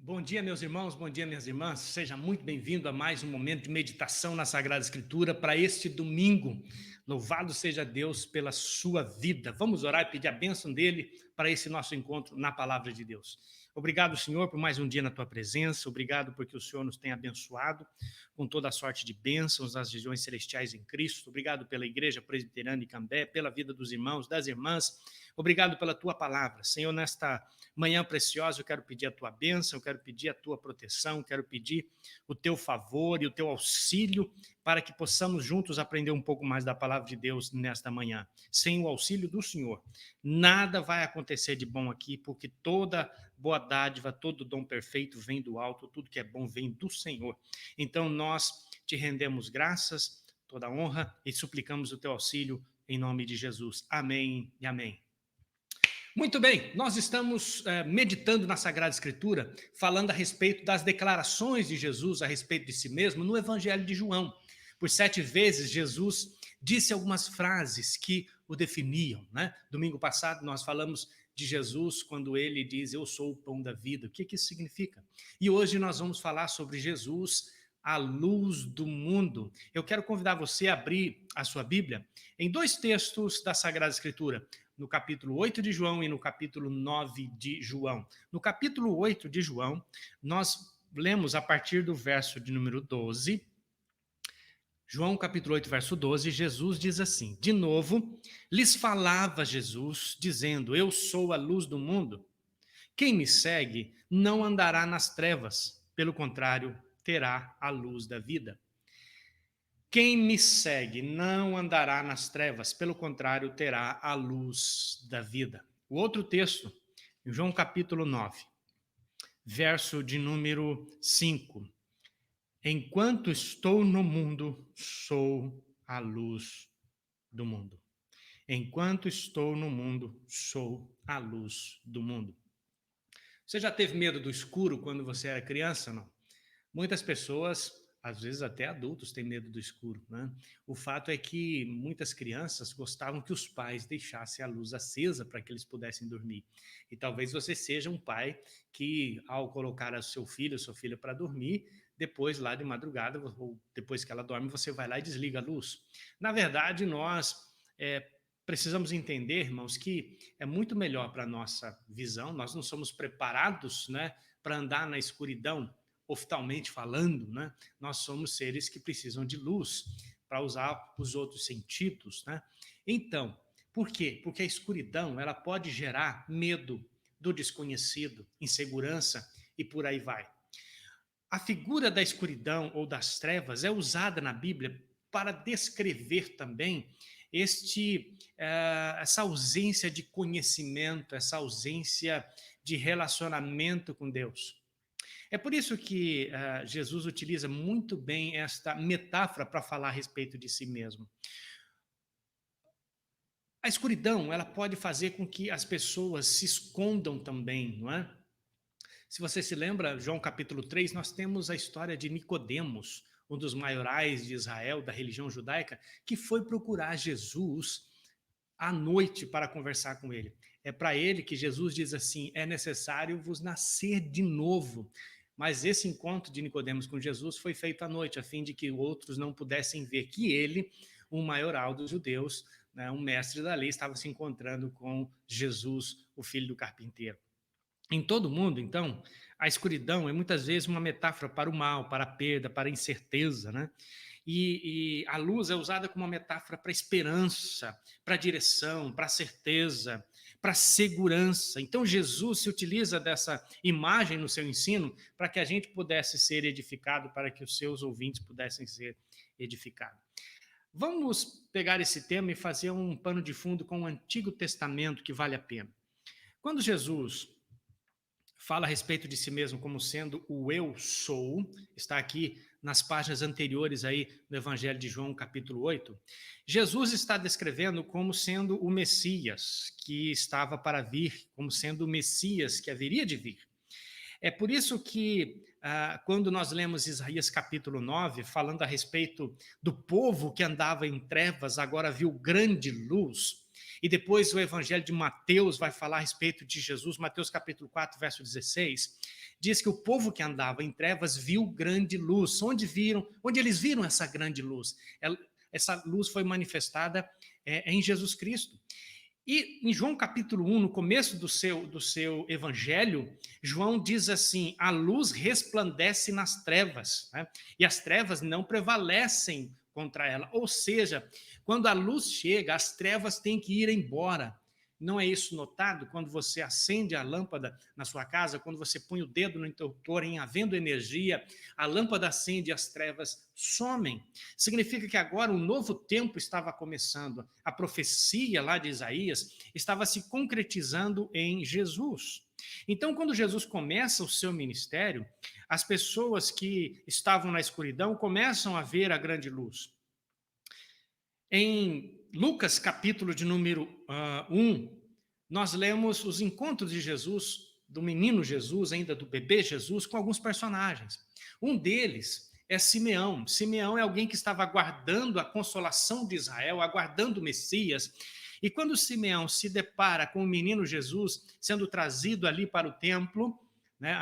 Bom dia, meus irmãos, bom dia, minhas irmãs. Seja muito bem-vindo a mais um momento de meditação na Sagrada Escritura para este domingo. Louvado seja Deus pela sua vida. Vamos orar e pedir a bênção dele para esse nosso encontro na palavra de Deus. Obrigado, Senhor, por mais um dia na tua presença. Obrigado porque o Senhor nos tem abençoado com toda a sorte de bênçãos nas regiões celestiais em Cristo. Obrigado pela Igreja Presbiteriana de Cambé, pela vida dos irmãos, das irmãs. Obrigado pela tua palavra. Senhor, nesta manhã preciosa, eu quero pedir a tua bênção, eu quero pedir a tua proteção, quero pedir o teu favor e o teu auxílio para que possamos juntos aprender um pouco mais da palavra de Deus nesta manhã. Sem o auxílio do Senhor, nada vai acontecer de bom aqui, porque toda boa dádiva, todo dom perfeito vem do alto, tudo que é bom vem do Senhor. Então nós te rendemos graças, toda honra e suplicamos o teu auxílio em nome de Jesus. Amém e amém. Muito bem, nós estamos meditando na Sagrada Escritura, falando a respeito das declarações de Jesus a respeito de si mesmo no Evangelho de João. Por 7 vezes, Jesus disse algumas frases que o definiam, né? Domingo passado, nós falamos de Jesus quando ele diz, eu sou o pão da vida. O que isso significa? E hoje nós vamos falar sobre Jesus, a luz do mundo. Eu quero convidar você a abrir a sua Bíblia em 2 textos da Sagrada Escritura, no capítulo 8 de João e no capítulo 9 de João. No capítulo 8 de João, nós lemos a partir do verso de número 12. João capítulo 8, verso 12, Jesus diz assim, de novo, lhes falava Jesus, dizendo, eu sou a luz do mundo. Quem me segue não andará nas trevas, pelo contrário, terá a luz da vida. Quem me segue não andará nas trevas, pelo contrário, terá a luz da vida. O outro texto, em João capítulo 9, verso de número 5. Enquanto estou no mundo, sou a luz do mundo. Enquanto estou no mundo, sou a luz do mundo. Você já teve medo do escuro quando você era criança, não? Muitas pessoas, às vezes até adultos, têm medo do escuro, né? O fato é que muitas crianças gostavam que os pais deixassem a luz acesa para que eles pudessem dormir. E talvez você seja um pai que, ao colocar o seu filho ou sua filha para dormir, depois lá de madrugada, ou depois que ela dorme, você vai lá e desliga a luz. Na verdade, nós precisamos entender, irmãos, que é muito melhor para a nossa visão, nós não somos preparados, né, para andar na escuridão, oftalmente falando, né? Nós somos seres que precisam de luz para usar os outros sentidos, né? Então, por quê? Porque a escuridão ela pode gerar medo do desconhecido, insegurança e por aí vai. A figura da escuridão ou das trevas é usada na Bíblia para descrever também essa ausência de conhecimento, essa ausência de relacionamento com Deus. É por isso que Jesus utiliza muito bem esta metáfora para falar a respeito de si mesmo. A escuridão, ela pode fazer com que as pessoas se escondam também, não é? Se você se lembra, João capítulo 3, nós temos a história de Nicodemos, um dos maiorais de Israel, da religião judaica, que foi procurar Jesus à noite para conversar com ele. É para ele que Jesus diz assim, é necessário vos nascer de novo. Mas esse encontro de Nicodemos com Jesus foi feito à noite, a fim de que outros não pudessem ver que ele, um maioral dos judeus, né, um mestre da lei, estava se encontrando com Jesus, o filho do carpinteiro. Em todo mundo, então, a escuridão é muitas vezes uma metáfora para o mal, para a perda, para a incerteza, né? E a luz é usada como uma metáfora para a esperança, para a direção, para a certeza, para a segurança. Então, Jesus se utiliza dessa imagem no seu ensino para que a gente pudesse ser edificado, para que os seus ouvintes pudessem ser edificados. Vamos pegar esse tema e fazer um pano de fundo com o Antigo Testamento que vale a pena. Quando Jesus fala a respeito de si mesmo como sendo o eu sou, está aqui nas páginas anteriores aí do Evangelho de João, capítulo 8, Jesus está descrevendo como sendo o Messias que estava para vir, como sendo o Messias que haveria de vir. É por isso que, quando nós lemos Isaías capítulo 9, falando a respeito do povo que andava em trevas, agora viu grande luz, e depois o evangelho de Mateus vai falar a respeito de Jesus. Mateus capítulo 4, verso 16, diz que o povo que andava em trevas viu grande luz. Onde eles viram essa grande luz? Essa luz foi manifestada em Jesus Cristo. E em João capítulo 1, no começo do seu evangelho, João diz assim: a luz resplandece nas trevas, né? E as trevas não prevalecem contra ela. Ou seja, quando a luz chega, as trevas têm que ir embora. Não é isso notado quando você acende a lâmpada na sua casa, quando você põe o dedo no interruptor, em havendo energia, a lâmpada acende e as trevas somem. Significa que agora um novo tempo estava começando. A profecia lá de Isaías estava se concretizando em Jesus. Então, quando Jesus começa o seu ministério, as pessoas que estavam na escuridão começam a ver a grande luz. Em Lucas, capítulo de número 1, nós lemos os encontros de Jesus, do menino Jesus, ainda do bebê Jesus, com alguns personagens. Um deles é Simeão. Simeão é alguém que estava aguardando a consolação de Israel, aguardando o Messias. E quando Simeão se depara com o menino Jesus sendo trazido ali para o templo, né,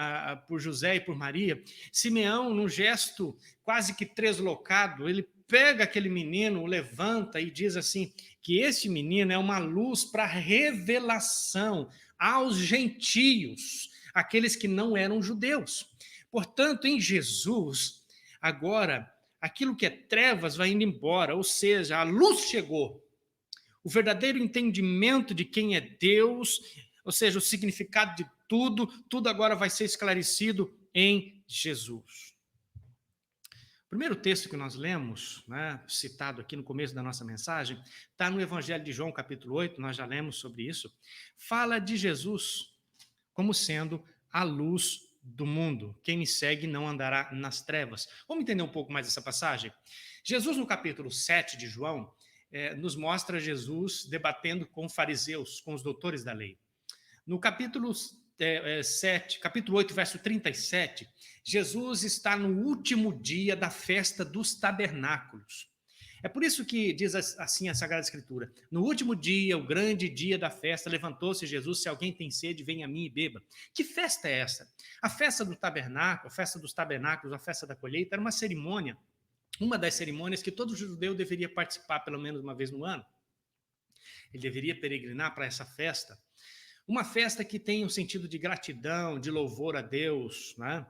por José e por Maria, Simeão, num gesto quase que translocado, ele pega aquele menino, o levanta e diz assim, que esse menino é uma luz para revelação aos gentios, aqueles que não eram judeus. Portanto, em Jesus, agora, aquilo que é trevas vai indo embora, ou seja, a luz chegou. O verdadeiro entendimento de quem é Deus, ou seja, o significado de tudo agora vai ser esclarecido em Jesus. O primeiro texto que nós lemos, né, citado aqui no começo da nossa mensagem, está no Evangelho de João, capítulo 8, nós já lemos sobre isso, fala de Jesus como sendo a luz do mundo. Quem me segue não andará nas trevas. Vamos entender um pouco mais essa passagem? Jesus, no capítulo 7 de João, nos mostra Jesus debatendo com fariseus, com os doutores da lei. No capítulo 7, capítulo 8, verso 37, Jesus está no último dia da festa dos tabernáculos. É por isso que diz assim a Sagrada Escritura: no último dia, o grande dia da festa, levantou-se Jesus: se alguém tem sede, venha a mim e beba. Que festa é essa? A festa do tabernáculo, a festa dos tabernáculos, a festa da colheita, era uma cerimônia, uma das cerimônias que todo judeu deveria participar pelo menos uma vez no ano. Ele deveria peregrinar para essa festa. Uma festa que tem um sentido de gratidão, de louvor a Deus, né?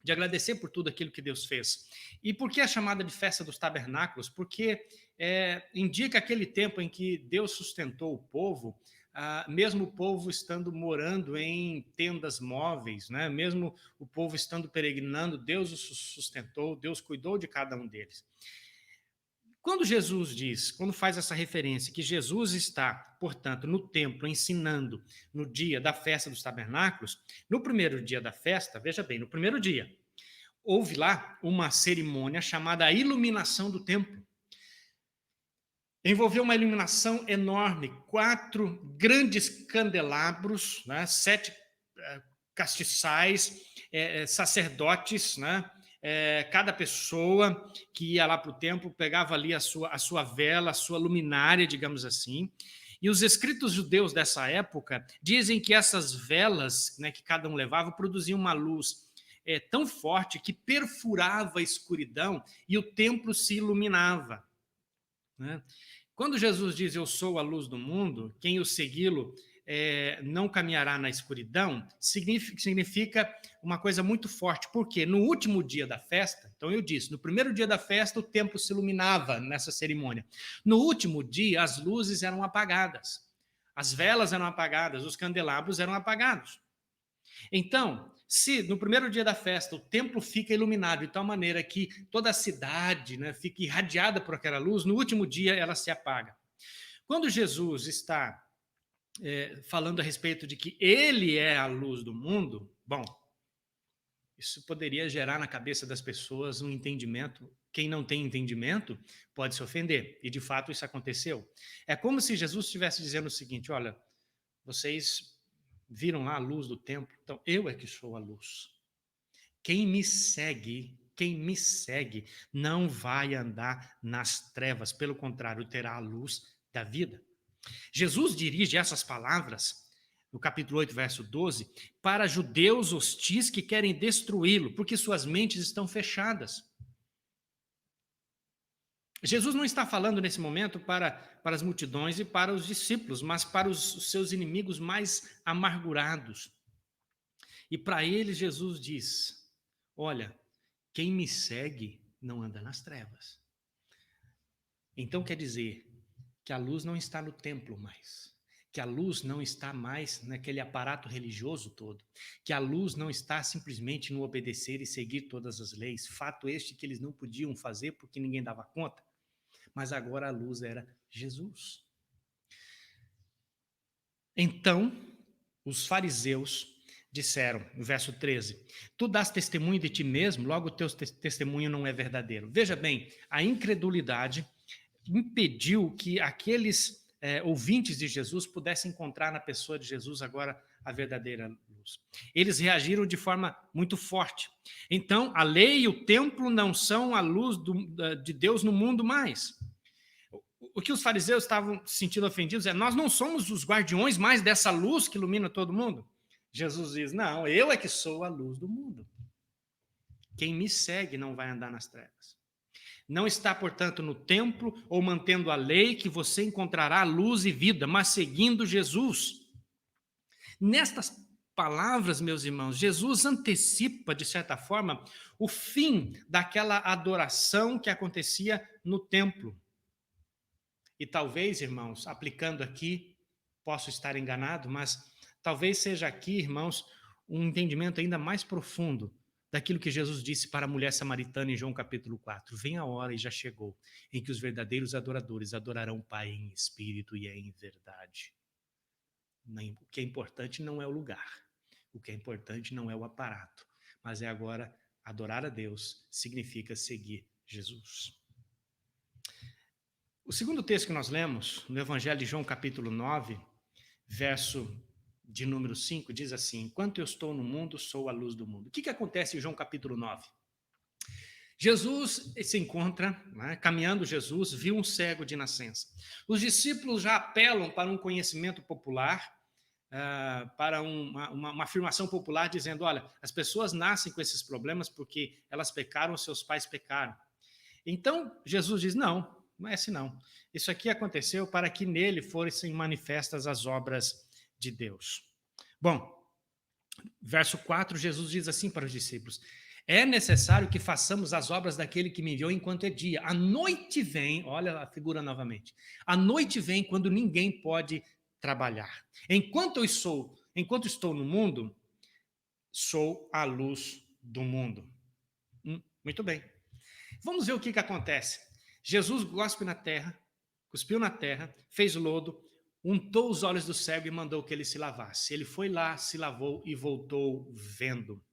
De agradecer por tudo aquilo que Deus fez. E por que é chamada de festa dos tabernáculos? Porque indica aquele tempo em que Deus sustentou o povo, mesmo o povo estando morando em tendas móveis, né? Mesmo o povo estando peregrinando, Deus os sustentou, Deus cuidou de cada um deles. Quando Jesus diz, quando faz essa referência, que Jesus está, portanto, no templo ensinando no dia da festa dos tabernáculos, no primeiro dia da festa, veja bem, no primeiro dia, houve lá uma cerimônia chamada iluminação do templo. Envolveu uma iluminação enorme, 4 grandes candelabros, né, 7 castiçais, sacerdotes, né? Cada pessoa que ia lá para o templo pegava ali a sua vela, a sua luminária, digamos assim. E os escritos judeus dessa época dizem que essas velas, né, que cada um levava, produziam uma luz tão forte que perfurava a escuridão e o templo se iluminava, né? Quando Jesus diz, eu sou a luz do mundo, quem o segui-lo não caminhará na escuridão, significa uma coisa muito forte, porque no último dia da festa, então eu disse, no primeiro dia da festa o templo se iluminava nessa cerimônia, no último dia as luzes eram apagadas, as velas eram apagadas, os candelabros eram apagados. Então, se no primeiro dia da festa o templo fica iluminado de tal maneira que toda a cidade, né, fica irradiada por aquela luz, no último dia ela se apaga. Quando Jesus está falando a respeito de que ele é a luz do mundo, bom, isso poderia gerar na cabeça das pessoas um entendimento. Quem não tem entendimento pode se ofender, e de fato isso aconteceu. É como se Jesus estivesse dizendo o seguinte: olha, vocês viram lá a luz do templo, então eu é que sou a luz. Quem me segue não vai andar nas trevas, pelo contrário, terá a luz da vida. Jesus dirige essas palavras, no capítulo 8, verso 12, para judeus hostis que querem destruí-lo, porque suas mentes estão fechadas. Jesus não está falando nesse momento para as multidões e para os discípulos, mas para os seus inimigos mais amargurados. E para eles Jesus diz: olha, quem me segue não anda nas trevas. Então quer dizer que a luz não está no templo mais, que a luz não está mais naquele aparato religioso todo, que a luz não está simplesmente no obedecer e seguir todas as leis, fato este que eles não podiam fazer porque ninguém dava conta, mas agora a luz era Jesus. Então, os fariseus disseram, no verso 13, tu dás testemunho de ti mesmo, logo o teu testemunho não é verdadeiro. Veja bem, a incredulidade impediu que aqueles ouvintes de Jesus pudessem encontrar na pessoa de Jesus agora a verdadeira luz. Eles reagiram de forma muito forte. Então, a lei e o templo não são a luz de Deus no mundo mais. O que os fariseus estavam se sentindo ofendidos é: nós não somos os guardiões mais dessa luz que ilumina todo mundo. Jesus diz: não, eu é que sou a luz do mundo. Quem me segue não vai andar nas trevas. Não está, portanto, no templo ou mantendo a lei que você encontrará luz e vida, mas seguindo Jesus. Nestas palavras, meus irmãos, Jesus antecipa, de certa forma, o fim daquela adoração que acontecia no templo. E talvez, irmãos, aplicando aqui, posso estar enganado, mas talvez seja aqui, irmãos, um entendimento ainda mais profundo daquilo que Jesus disse para a mulher samaritana em João capítulo 4. Vem a hora, e já chegou, em que os verdadeiros adoradores adorarão o Pai em espírito e em verdade. O que é importante não é o lugar, o que é importante não é o aparato, mas é agora adorar a Deus significa seguir Jesus. O segundo texto que nós lemos, no Evangelho de João capítulo 9, verso de número 5, diz assim: enquanto eu estou no mundo, sou a luz do mundo. O que acontece em João capítulo 9? Jesus se encontra, caminhando Jesus, viu um cego de nascença. Os discípulos já apelam para um conhecimento popular, para uma afirmação popular, dizendo: olha, as pessoas nascem com esses problemas porque elas pecaram, seus pais pecaram. Então, Jesus diz: não é assim não. Isso aqui aconteceu para que nele fossem manifestas as obras de Deus. Bom, verso 4, Jesus diz assim para os discípulos: é necessário que façamos as obras daquele que me enviou enquanto é dia. A noite vem, olha a figura novamente, a noite vem quando ninguém pode trabalhar. Enquanto estou no mundo, sou a luz do mundo. Muito bem. Vamos ver o que acontece. Jesus cuspe na terra, cuspiu na terra, fez lodo, untou os olhos do cego e mandou que ele se lavasse. Ele foi lá, se lavou e voltou vendo.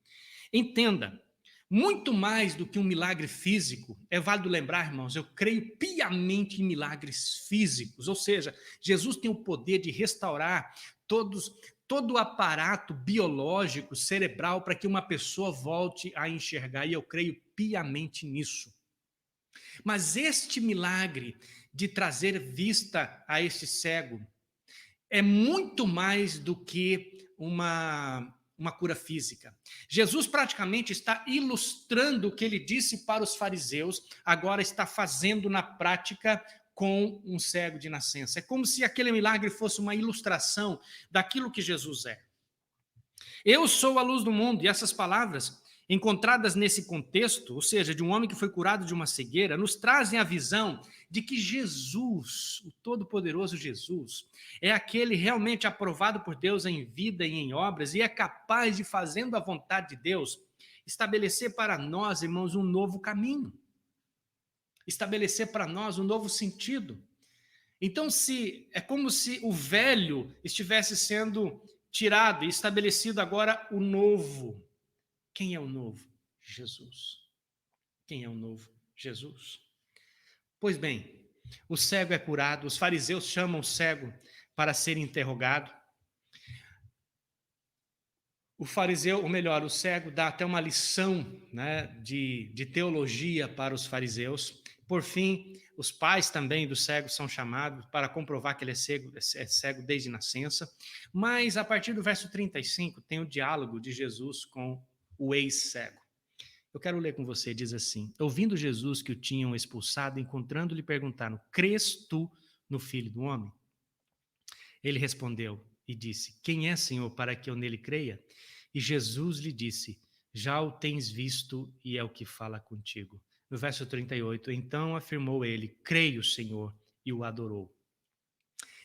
Entenda, muito mais do que um milagre físico, é válido lembrar, irmãos, eu creio piamente em milagres físicos, ou seja, Jesus tem o poder de restaurar todo o aparato biológico, cerebral, para que uma pessoa volte a enxergar, e eu creio piamente nisso. Mas este milagre de trazer vista a este cego é muito mais do que uma cura física. Jesus praticamente está ilustrando o que ele disse para os fariseus, agora está fazendo na prática com um cego de nascença. É como se aquele milagre fosse uma ilustração daquilo que Jesus é. Eu sou a luz do mundo, e essas palavras encontradas nesse contexto, ou seja, de um homem que foi curado de uma cegueira, nos trazem a visão de que Jesus, o Todo-Poderoso Jesus, é aquele realmente aprovado por Deus em vida e em obras, e é capaz de, fazendo a vontade de Deus, estabelecer para nós, irmãos, um novo caminho, estabelecer para nós um novo sentido. Então, é como se o velho estivesse sendo tirado e estabelecido agora o novo. Quem é o novo? Jesus. Quem é o novo? Jesus. Pois bem, o cego é curado, os fariseus chamam o cego para ser interrogado. O fariseu, ou melhor, o cego, dá até uma lição, né, de teologia para os fariseus. Por fim, os pais também do cego são chamados para comprovar que ele é cego desde nascença. Mas, a partir do verso 35, tem o diálogo de Jesus com o ex-cego. Eu quero ler com você, diz assim: ouvindo Jesus que o tinham expulsado, encontrando-lhe, perguntaram: crês tu no Filho do Homem? Ele respondeu e disse: quem é, Senhor, para que eu nele creia? E Jesus lhe disse: já o tens visto e é o que fala contigo. No verso 38, então afirmou ele: creio, Senhor, e o adorou.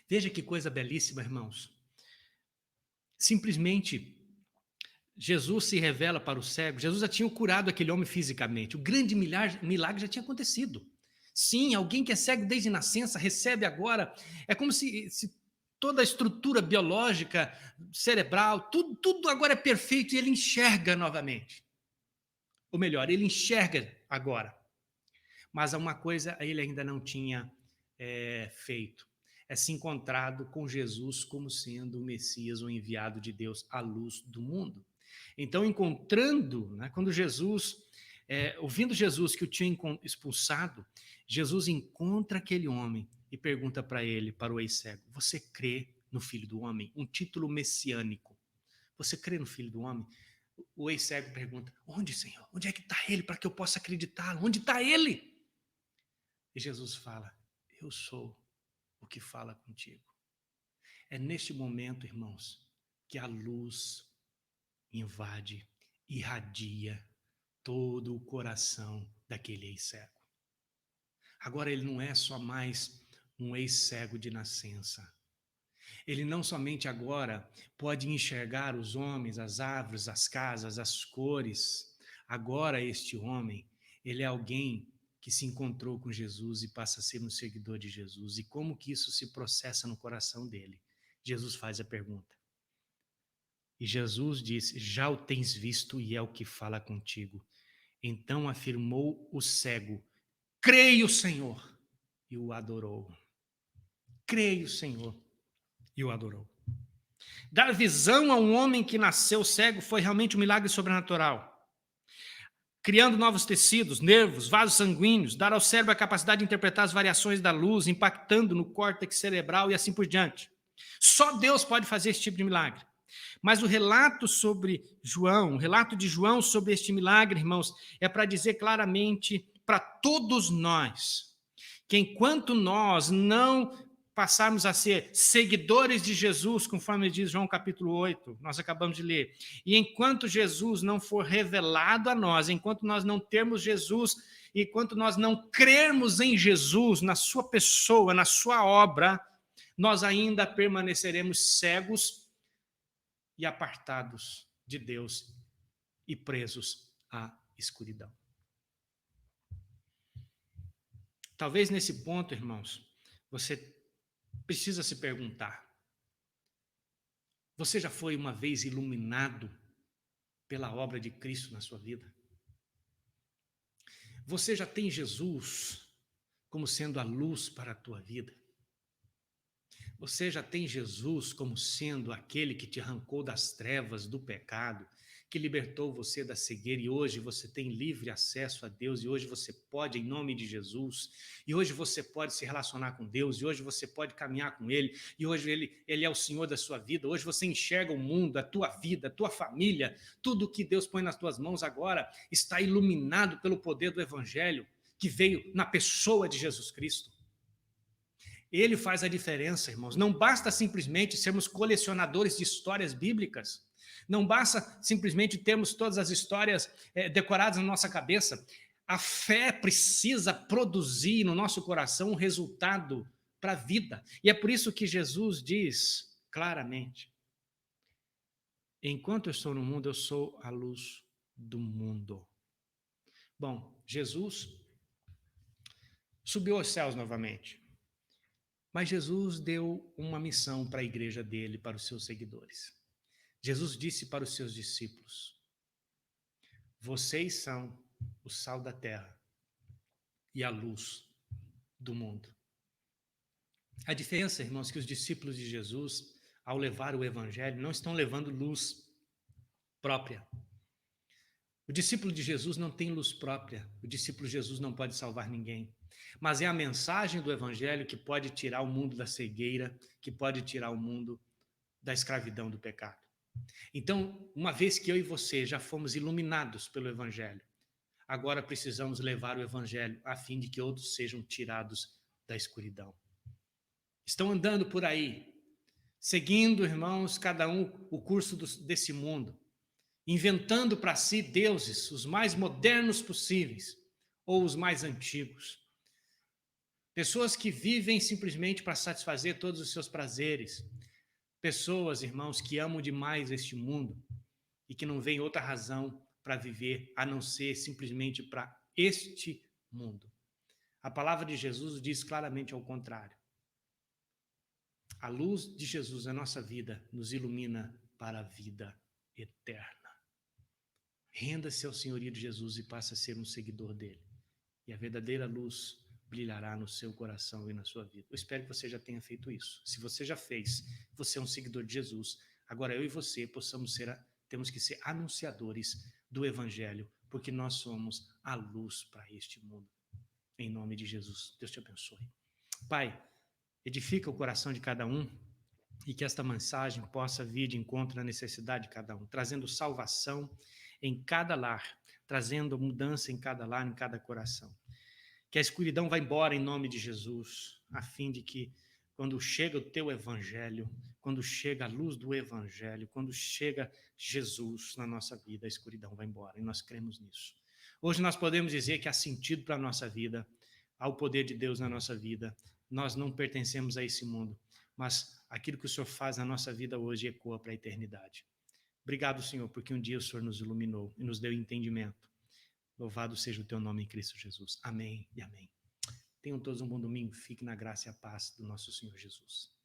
Veja que coisa belíssima, irmãos. Simplesmente, Jesus se revela para o cego. Jesus já tinha curado aquele homem fisicamente. O grande milagre já tinha acontecido. Sim, alguém que é cego desde nascença recebe agora. É como se toda a estrutura biológica, cerebral, tudo agora é perfeito e ele enxerga novamente. Ou melhor, ele enxerga agora. Mas há uma coisa ele ainda não tinha feito. É se encontrado com Jesus como sendo o Messias, o enviado de Deus, à luz do mundo. Então, encontrando, né, quando Jesus, ouvindo Jesus que o tinha expulsado, Jesus encontra aquele homem e pergunta para ele, para o ex-cego: você crê no Filho do Homem? Um título messiânico. Você crê no Filho do Homem? O ex-cego pergunta: onde, Senhor? Onde é que está ele para que eu possa acreditá-lo? Onde está ele? E Jesus fala: eu sou o que fala contigo. É neste momento, irmãos, que a luz invade, irradia todo o coração daquele ex-cego. Agora ele não é só mais um ex-cego de nascença. Ele não somente agora pode enxergar os homens, as árvores, as casas, as cores. Agora este homem, ele é alguém que se encontrou com Jesus e passa a ser um seguidor de Jesus. E como que isso se processa no coração dele? Jesus faz a pergunta. E Jesus disse: já o tens visto e é o que fala contigo. Então afirmou o cego: creio, Senhor, e o adorou. Creio, Senhor, e o adorou. Dar visão a um homem que nasceu cego foi realmente um milagre sobrenatural. Criando novos tecidos, nervos, vasos sanguíneos, dar ao cérebro a capacidade de interpretar as variações da luz, impactando no córtex cerebral e assim por diante. Só Deus pode fazer esse tipo de milagre. Mas o relato de João sobre este milagre, irmãos, é para dizer claramente para todos nós que enquanto nós não passarmos a ser seguidores de Jesus, conforme diz João capítulo 8, nós acabamos de ler, e enquanto Jesus não for revelado a nós, enquanto nós não termos Jesus, enquanto nós não crermos em Jesus, na sua pessoa, na sua obra, nós ainda permaneceremos cegos e apartados de Deus e presos à escuridão. Talvez nesse ponto, irmãos, você precisa se perguntar: você já foi uma vez iluminado pela obra de Cristo na sua vida? Você já tem Jesus como sendo a luz para a tua vida? Você já tem Jesus como sendo aquele que te arrancou das trevas do pecado, que libertou você da cegueira, e hoje você tem livre acesso a Deus, e hoje você pode, em nome de Jesus, e hoje você pode se relacionar com Deus, e hoje você pode caminhar com Ele, e hoje Ele é o Senhor da sua vida, hoje você enxerga o mundo, a tua vida, a tua família, tudo que Deus põe nas tuas mãos agora está iluminado pelo poder do Evangelho, que veio na pessoa de Jesus Cristo. Ele faz a diferença, irmãos. Não basta simplesmente sermos colecionadores de histórias bíblicas. Não basta simplesmente termos todas as histórias decoradas na nossa cabeça. A fé precisa produzir no nosso coração um resultado para a vida. E é por isso que Jesus diz claramente: enquanto eu estou no mundo, eu sou a luz do mundo. Bom, Jesus subiu aos céus novamente. Mas Jesus deu uma missão para a igreja dele, para os seus seguidores. Jesus disse para os seus discípulos: vocês são o sal da terra e a luz do mundo. A diferença, irmãos, é que os discípulos de Jesus, ao levar o evangelho, não estão levando luz, própria. O discípulo de Jesus não tem luz própria. O discípulo de Jesus não pode salvar ninguém. Mas é a mensagem do evangelho que pode tirar o mundo da cegueira, que pode tirar o mundo da escravidão do pecado. Então, uma vez que eu e você já fomos iluminados pelo evangelho, agora precisamos levar o evangelho a fim de que outros sejam tirados da escuridão. Estão andando por aí, seguindo, irmãos, cada um o curso desse mundo, inventando para si deuses, os mais modernos possíveis, ou os mais antigos. Pessoas que vivem simplesmente para satisfazer todos os seus prazeres. Pessoas, irmãos, que amam demais este mundo e que não veem outra razão para viver a não ser simplesmente para este mundo. A palavra de Jesus diz claramente ao contrário. A luz de Jesus na nossa vida nos ilumina para a vida eterna. Renda-se ao senhorio de Jesus e passe a ser um seguidor dele. E a verdadeira luz brilhará no seu coração e na sua vida. Eu espero que você já tenha feito isso. Se você já fez, você é um seguidor de Jesus. Agora eu e você temos que ser anunciadores do evangelho, porque nós somos a luz para este mundo. Em nome de Jesus. Deus te abençoe. Pai, edifica o coração de cada um e que esta mensagem possa vir de encontro à necessidade de cada um, trazendo salvação em cada lar, trazendo mudança em cada lar, em cada coração. Que a escuridão vá embora em nome de Jesus, a fim de que quando chega o teu evangelho, quando chega a luz do evangelho, quando chega Jesus na nossa vida, a escuridão vai embora, e nós cremos nisso. Hoje nós podemos dizer que há sentido para a nossa vida, há o poder de Deus na nossa vida. Nós não pertencemos a esse mundo, mas aquilo que o Senhor faz na nossa vida hoje ecoa para a eternidade. Obrigado, Senhor, porque um dia o Senhor nos iluminou e nos deu entendimento. Louvado seja o teu nome em Cristo Jesus. Amém e amém. Tenham todos um bom domingo. Fique na graça e a paz do nosso Senhor Jesus.